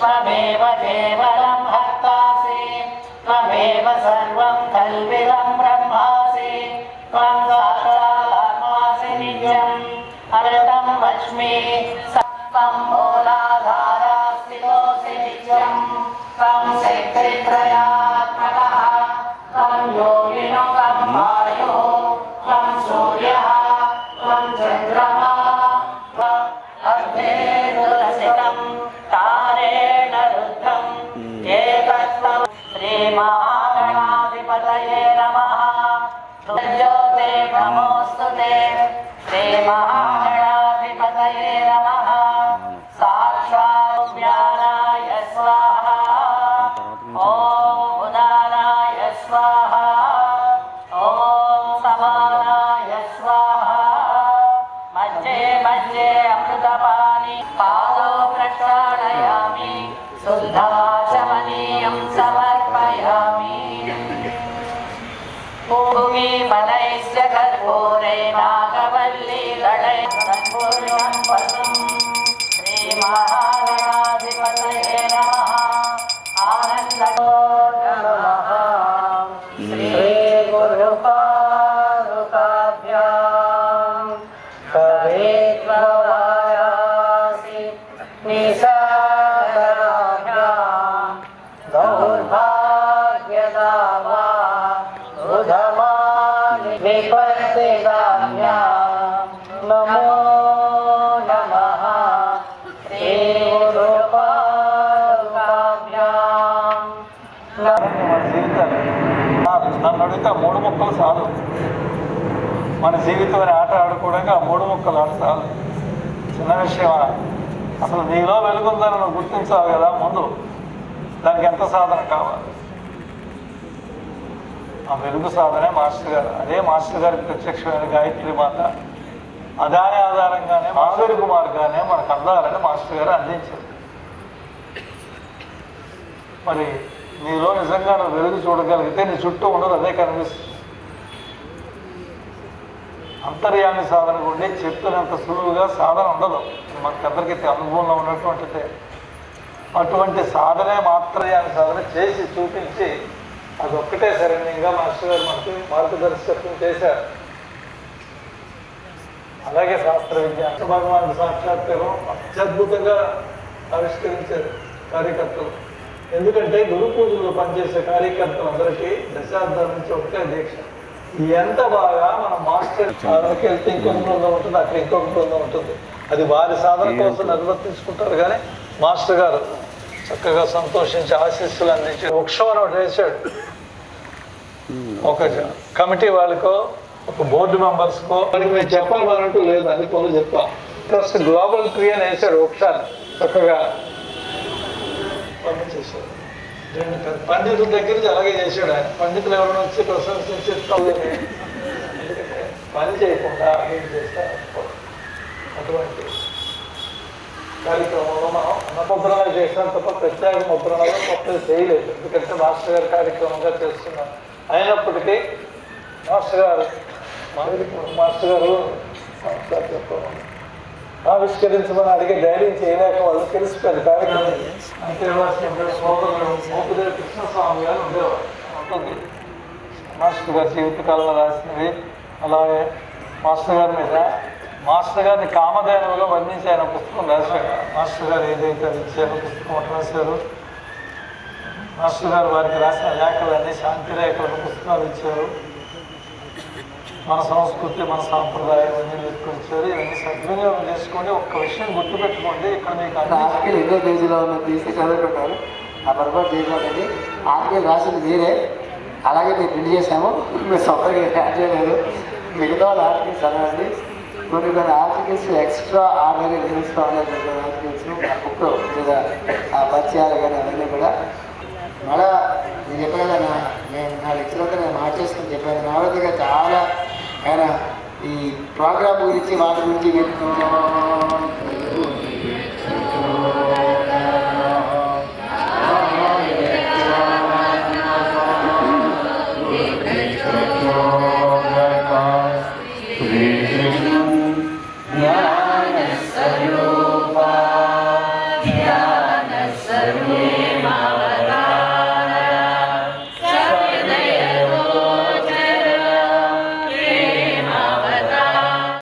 त्वमेव केवलं भक्तासि त्वमेव सर्वं कल्विदं ब्रह्मासि त्वं साक्षादात्मासि नित्यम् अमृतं वच्मि सत्त्वं मूलाधारास्थितोऽसि नित्यं त्वं शक्तित्रयात्मकः त्वं योगिनो त्वं वायुः त्वं सूर्यः त्वं चन्द्रमा श्रीमहागणाधिपतये नमः ज्योते नमोस्तुते श्रीमहागणाधिपतये नमः साक्षात् ज्ञानाय स्वाहा ॐ उदानाय स्वाहा ॐ समानाय स्वाहा मध्ये मध्ये अमृतपानि पादौ प्रक्षालयामि शुद्धाचमनीयं समर्पयामि भूमिमलैस्य कर्पूरे नागवल्ली दलै सम्पूर्णं वसुं श्रीमहागणाधिपतये नमः आनन्दो नमः श्रीगुरुपादुकाभ्यां कवेत्ववारासि निशाकराभ्यां दौर्भाग्यदा वा उधमानि विपत्तिदाभ्यां नमो नमः श्रीगुरुपादुकाभ्यां నన్ను అడిగితే 3 ముక్కలు చాలు. మన జీవితం ఆట ఆడుకోవడానికి ఆ 3 ముక్కలు ఆట చాలు. చిన్న విషయమా? అసలు నీలో వెలుగుందని నువ్వు గుర్తించావు కదా ముందు. దానికి ఎంత సాధన కావాలి? ఆ వెలుగు సాధనే మాస్టర్ గారు. అదే మాస్టర్ గారికి ప్రత్యక్షమైన గాయత్రి మాత. అదాని ఆధారంగానే ఆ వెలుగు మార్గానే మనకు అందాలని మాస్టర్ గారు అందించారు. మరి నీలో నిజంగా నువ్వు వెలుగు చూడగలిగితే నీ చుట్టూ ఉండదు అదే కనిపిస్తుంది. అంతర్యామి సాధన ఉండి చెప్తున్నంత సులువుగా సాధన ఉండదు. మనకందరికీ అనుభవంలో ఉన్నటువంటిదే. అటువంటి సాధనే మాత్రయామి సాధన చేసి చూపించి అదొక్కటే శరణ్యంగా మాస్టర్ గారు మనకి మార్గదర్శకత్వం చేశారు. అలాగే శాస్త్ర విద్య భగవాన్ సాక్షాత్కారం అత్యద్భుతంగా ఆవిష్కరించారు కార్యకర్తలు. ఎందుకంటే గురు పూజల్లో పనిచేసే కార్యకర్తలందరికీ దశాబ్దాల నుంచి ఒకటే దీక్ష. ఎంత బాగా మనం మాస్టర్ సాధనకి వెళ్తే ఇంకొక బృందం ఉంటుంది, అక్కడ ఇంకొక బృందం ఉంటుంది. అది వారి సాధన కోసం నిర్వర్తించుకుంటారు. కానీ మాస్టర్ గారు చక్కగా సంతోషించి ఆశీస్సులు అందించి వృక్షం అని ఒకటి వేసాడు. ఒక కమిటీ వాళ్ళకో ఒక బోర్డు మెంబర్స్కో వాడికి మేము చెప్పాలనంటూ లేదు, అన్ని పనులు చెప్తాం. ఫస్ట్ గ్లోబల్ ట్రీ అని వేసాడు వృక్షాన్ని, చక్కగా పంపించేశాడు. పండితుల దగ్గర నుంచి అలాగే చేశాడు ఆయన. పండితులు ఎవరైనా వచ్చి ప్రశంసించి ఎందుకంటే పని చేయకుండా ఏం చేస్తారు. అటువంటి కార్యక్రమంలో మనం అన్నముద్రణలు చేసినాం తప్ప ప్రత్యేక ముద్రణలో కొత్తది చేయలేదు. ఎందుకంటే మాస్టర్ గారి కార్యక్రమంగా చేస్తున్నాం. అయినప్పటికీ మాస్టర్ గారు ఆవిష్కరించమని అడిగే ధైర్యం చేయలేక వాళ్ళు తెలిసిపోయింది కార్యక్రమం. అంతేవాల్సిన సోదరులు మోపుదేవి కృష్ణస్వామి గారు ఉండేవారు. మాస్టర్ గారి జీవితకాలంలో రాసినవి. అలాగే మాస్టర్ గారి మీద మాస్టర్ గారిని కామధేనువుగా వర్ణించి ఆయన పుస్తకం రాశారు. మాస్టర్ గారు ఏదైతే అది ఇచ్చారో పుస్తకం ఒకటి రాశారు. మాస్టర్ గారు వారికి రాసిన లేఖలన్నీ శాంతి రేఖలను పుస్తకాలు ఇచ్చారు. మన సంస్కృతి మన సాంప్రదాయం అన్నీ తీసుకొచ్చారు. ఇవన్నీ సద్వినియోగం చేసుకొని ఒక్క విషయం గుర్తుపెట్టుకోండి. ఇక్కడ మీకు ఆర్టికల్ ఎన్నో పేజీలో ఉన్న తీసి చదువుకుంటారు. ఆ పొరపాటు చేయకండి. ఆర్టికల్ రాసింది మీరే, అలాగే మేము ప్రింట్ చేసాము. మీరు సొంతంగా యాడ్ చేయలేదు. మిగతా వాళ్ళ ఆర్టికల్స్ చదవండి. కొన్ని ఆర్టికల్స్ ఎక్స్ట్రా ఆర్డినరీ లిమిట్స్లో ఉన్నాయి ఆర్టికల్స్ ఆ బుక్లో లేదా ఆ పరిచయాలు కానీ అవన్నీ కూడా మళ్ళా నేను చెప్పాను కదా, నేను నా లెక్చర్తో నేను మార్చేసుకుని చెప్పాను. మామూలుగా చాలా ఆయన ఈ ప్రోగ్రామ్ గురించి వాటి గురించి